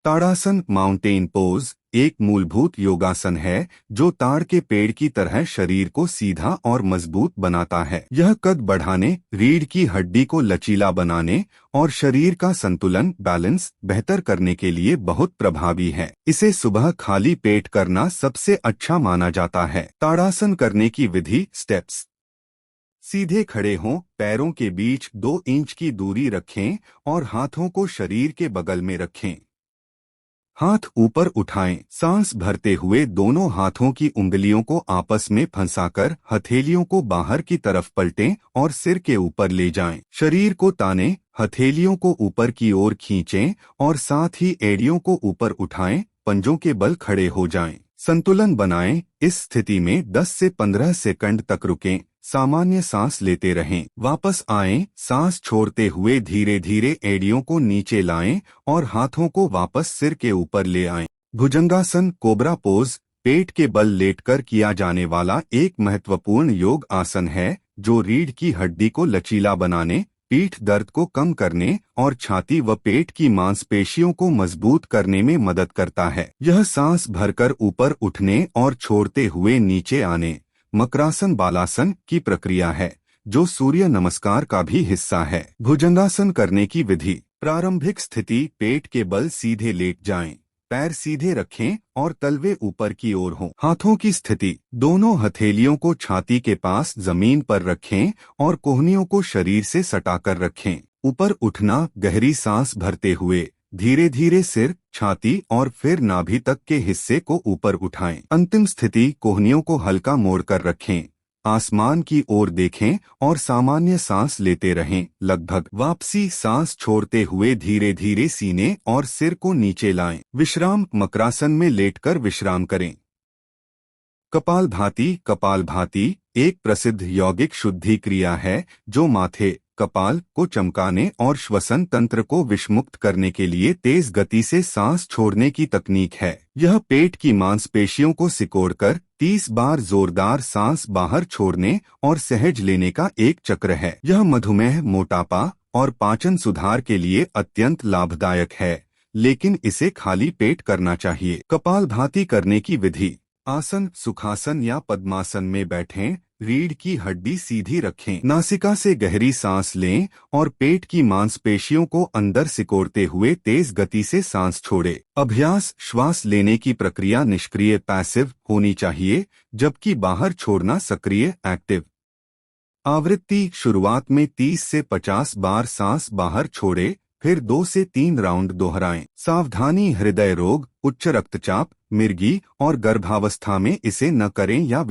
ताड़ासन mountain pose एक मूलभूत योगासन है जो ताड़ के पेड़ की तरह शरीर को सीधा और मजबूत बनाता है। यह कद बढ़ाने, रीढ़ की हड्डी को लचीला बनाने और शरीर का संतुलन बैलेंस बेहतर करने के लिए बहुत प्रभावी है। इसे सुबह खाली पेट करना सबसे अच्छा माना जाता है। ताड़ासन करने की विधि स्टेप्स। सीधे खड़े हों, पैरों के बीच 2 इंच की दूरी रखें और हाथों को शरीर के बगल में रखें। हाथ ऊपर उठाएं, सांस भरते हुए दोनों हाथों की उंगलियों को आपस में फंसाकर हथेलियों को बाहर की तरफ पलटें और सिर के ऊपर ले जाएं। शरीर को तानें, हथेलियों को ऊपर की ओर खींचें और साथ ही एड़ियों को ऊपर उठाएं, पंजों के बल खड़े हो जाएं। संतुलन बनाएं। इस स्थिति में 10 से 15 सेकंड तक रुकें, सामान्य सांस लेते रहें। वापस आएं, सांस छोड़ते हुए धीरे धीरे एड़ियों को नीचे लाएं और हाथों को वापस सिर के ऊपर ले आएं। भुजंगासन कोबरा पोज पेट के बल लेटकर किया जाने वाला एक महत्वपूर्ण योग आसन है जो रीढ़ की हड्डी को लचीला बनाने, पीठ दर्द को कम करने और छाती व पेट की मांसपेशियों को मजबूत करने में मदद करता है। यह सांस भरकर ऊपर उठने और छोड़ते हुए नीचे आने मकरासन बालासन की प्रक्रिया है जो सूर्य नमस्कार का भी हिस्सा है। भुजंगासन करने की विधि। प्रारंभिक स्थिति पेट के बल सीधे लेट जाएं, पैर सीधे रखें और तलवे ऊपर की ओर हों। हाथों की स्थिति। दोनों हथेलियों को छाती के पास जमीन पर रखें और कोहनियों को शरीर से सटाकर रखें। ऊपर उठना, गहरी सांस भरते हुए धीरे धीरे सिर, छाती और फिर नाभि तक के हिस्से को ऊपर उठाएं। अंतिम स्थिति कोहनियों को हल्का मोड़कर रखें, आसमान की ओर देखें और सामान्य सांस लेते रहें। लगभग वापसी सांस छोड़ते हुए धीरे धीरे सीने और सिर को नीचे लाएं। विश्राम। मकरासन में लेटकर विश्राम करें। कपालभाति। कपालभाति एक प्रसिद्ध यौगिक शुद्धि क्रिया है जो माथे, कपाल को चमकाने और श्वसन तंत्र को विषमुक्त करने के लिए तेज गति से सांस छोड़ने की तकनीक है। यह पेट की मांसपेशियों को सिकोड़कर 30 बार जोरदार सांस बाहर छोड़ने और सहज लेने का एक चक्र है। यह मधुमेह, मोटापा और पाचन सुधार के लिए अत्यंत लाभदायक है, लेकिन इसे खाली पेट करना चाहिए। कपालभाति करने की विधि। आसन। सुखासन या पद्मासन में बैठें, रीढ़ की हड्डी सीधी रखें, नासिका से गहरी सांस लें और पेट की मांसपेशियों को अंदर सिकोड़ते हुए तेज गति से सांस छोड़ें। अभ्यास। श्वास लेने की प्रक्रिया निष्क्रिय पैसिव होनी चाहिए, जबकि बाहर छोड़ना सक्रिय एक्टिव। आवृत्ति। शुरुआत में 30 से 50 बार सांस बाहर छोड़े, फिर 2 से 3 राउंड दोहराएं। सावधानी। हृदय रोग, उच्च रक्तचाप, मिर्गी और गर्भावस्था में इसे न करें या